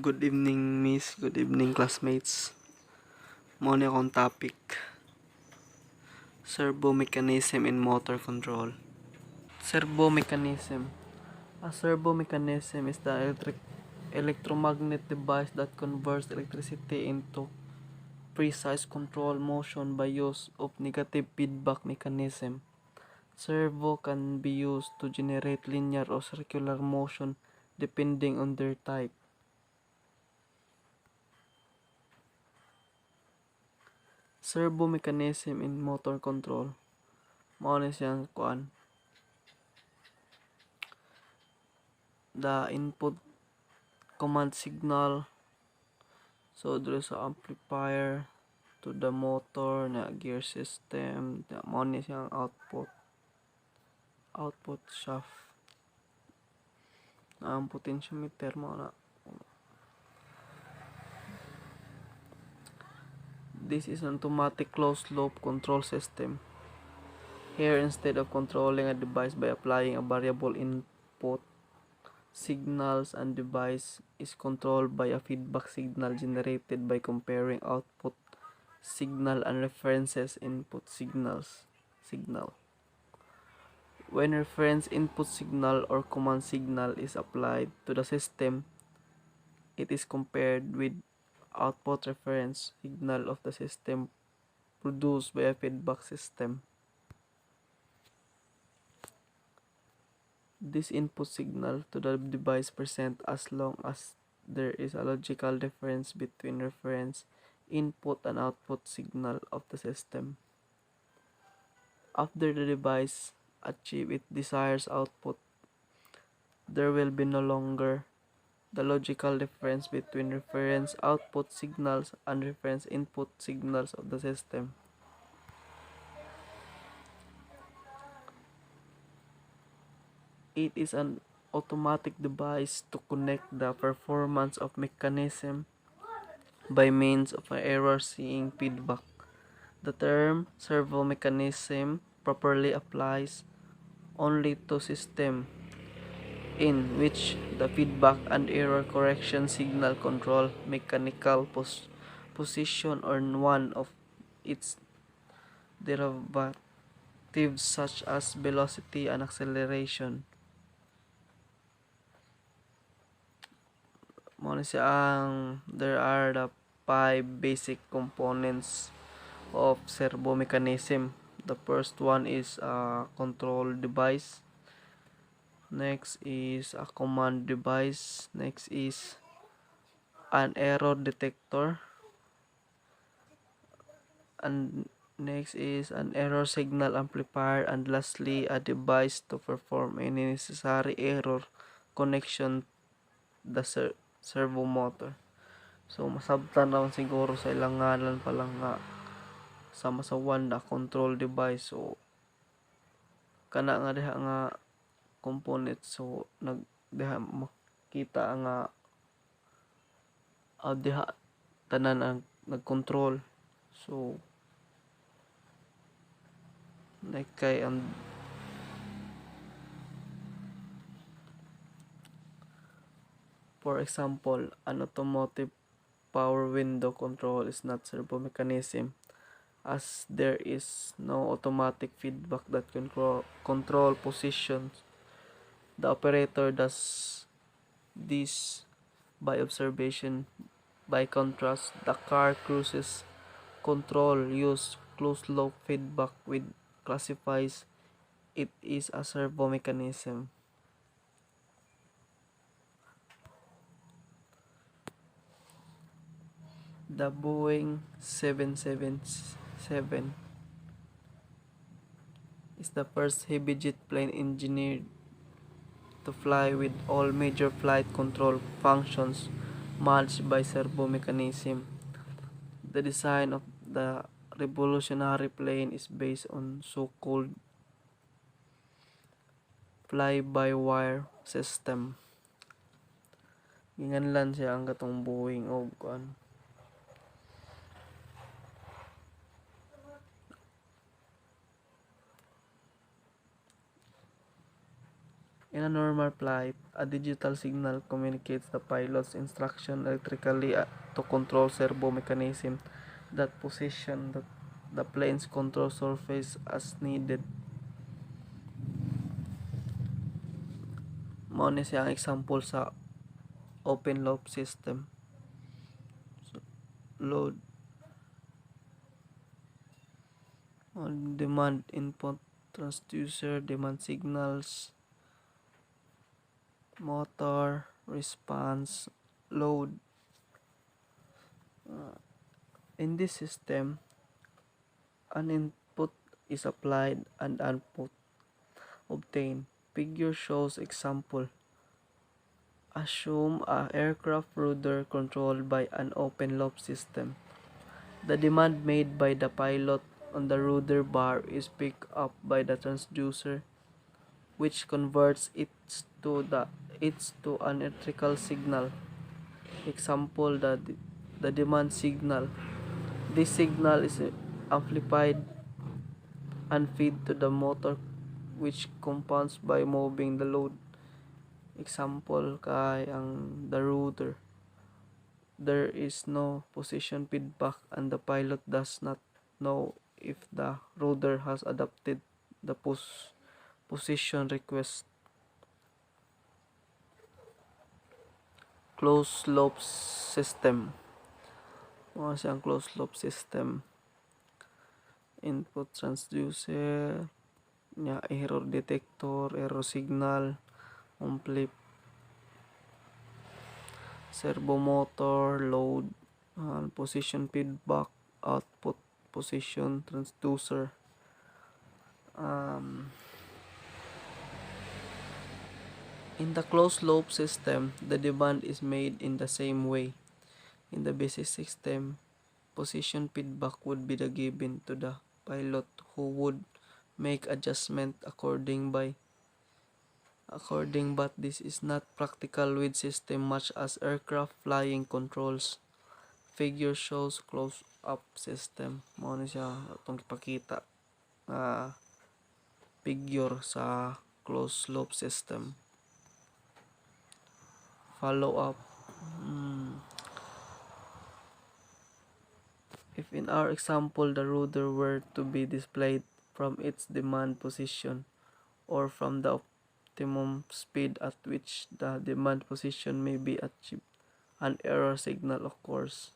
Good evening, miss. Good evening, classmates. Mo ni akong topic. Servomechanism in motor control. Servomechanism. A servomechanism is the electromagnet device that converts electricity into precise control motion by use of negative feedback mechanism. Servo can be used to generate linear or circular motion depending on their type. Servomechanism in motor control. Mao ni siyang kuan. The input command signal, so there's sa amplifier to the motor na gear system, mao ni siyang output shaft na ang potentiometer mo na. This is an automatic closed loop control system. Here, instead of controlling a device by applying a variable input signals, and device is controlled by a feedback signal generated by comparing output signal and references input signal. When reference input signal or command signal is applied to the system, it is compared with output reference signal of the system produced by a feedback system. This input signal to the device present as long as there is a logical difference between reference input and output signal of the system. After the device achieve its desired output, there will be no longer the logical difference between reference output signals and reference input signals of the system. It is an automatic device to connect the performance of mechanism by means of an error-seeing feedback. The term servomechanism properly applies only to system in which the feedback and error correction signal control mechanical position or one of its derivatives such as velocity and acceleration. There are the 5 basic components of servomechanism. The first one is a control device. Next is a command device. Next is an error detector. And next is an error signal amplifier. And lastly, a device to perform any necessary error connection the servo motor. So masabtan naman siguro sa ilang ngalan pa lang nga sama sa one na control device. So kana nga diha nga component, so diha makita nga diha tanan ang nagkontrol. So kay ang for example, an automotive power window control is not servomechanism as there is no automatic feedback that control positions. The operator does this by observation. By contrast, the car cruise control use closed loop feedback which classifies it is a servomechanism. The Boeing 777 is the first heavy jet plane engineered to fly with all major flight control functions managed by servomechanism. The design of the revolutionary plane is based on so-called fly-by-wire system. Ginganlan siya ang katong Boeing o kuan. In a normal flight, a digital signal communicates the pilot's instruction electrically to control servo mechanism that position the plane's control surface as needed. Mao ni siya ang example sa open loop system. So, load on demand input transducer, demand signals, motor, response, load. In this system, an input is applied and output obtained. Figure shows example. Assume a aircraft rudder controlled by an open loop system. The demand made by the pilot on the rudder bar is picked up by the transducer, which converts it to an electrical signal. Example, the demand signal. This signal is amplified and fed to the motor, which compounds by moving the load. Example kay ang the rudder. There is no position feedback and the pilot does not know if the rudder has adopted the position request. Closed loop system. Mga siyang closed loop system. Input transducer, error detector, error signal, servo motor, load, position feedback, output position transducer. In the closed loop system, the demand is made in the same way. In the basic system, position feedback would be given to the pilot, who would make adjustment according, but this is not practical with system much as aircraft flying controls. Figure shows close up system. Mao ni siya atong ipakita figure sa closed loop system. Follow up. If in our example the rudder were to be displayed from its demand position or from the optimum speed at which the demand position may be achieved, an error signal occurs.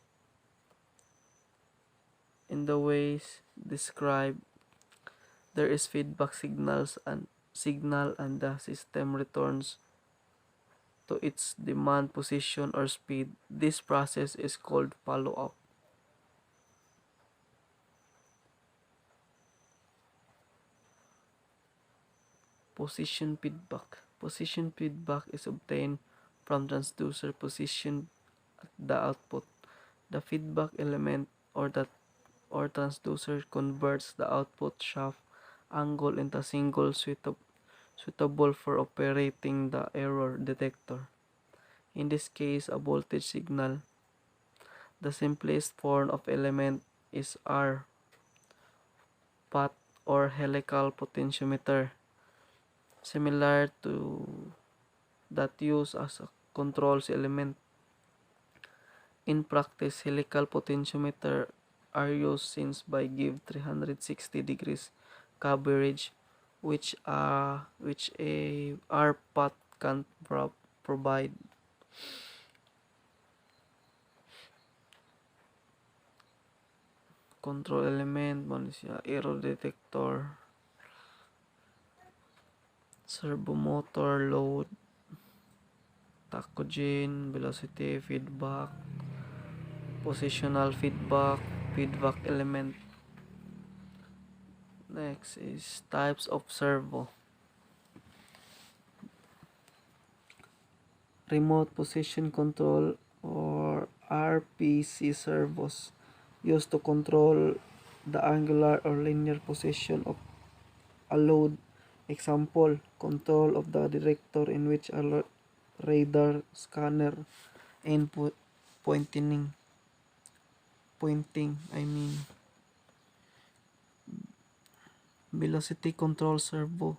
In the ways described, there is feedback signal and the system returns to its demand position or speed. This process is called follow-up. Position feedback. Position feedback is obtained from transducer position at the output. The feedback element or transducer converts the output shaft angle into single suitable for operating the error detector. In this case, a voltage signal. The simplest form of element is R path or helical potentiometer, similar to that used as a controls element. In practice, helical potentiometer are used since by give 360 degrees coverage, which a R path can provide. Control element, error detector, servo motor, load, tachogene, velocity feedback, positional feedback, feedback element. Next is types of servo. Remote position control or RPC servos used to control the angular or linear position of a load. Example, control of the director in which a radar scanner and pointing, velocity control servo.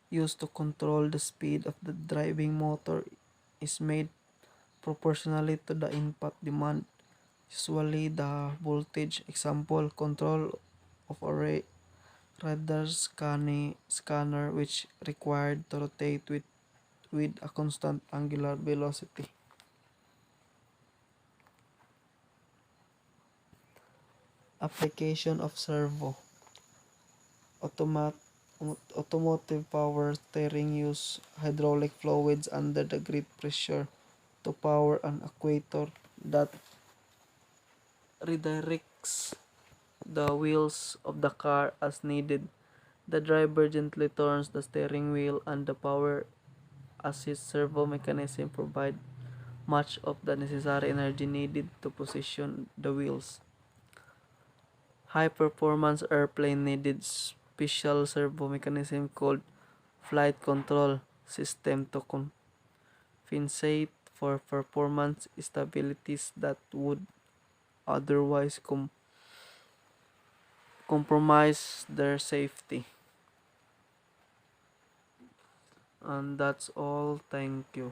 used to control the speed of the driving motor is made proportionally to the input demand, usually the voltage. Example, control of a radar scanner which required to rotate with a constant angular velocity. Application of servo. Automat Automotive power steering use hydraulic fluids under the great pressure to power an actuator that redirects the wheels of the car as needed. The driver gently turns the steering wheel and the power assist servo mechanism provide much of the necessary energy needed to position the wheels. High performance airplane needed special servo mechanism called flight control system to compensate for performance instabilities that would otherwise compromise their safety. And that's all. Thank you.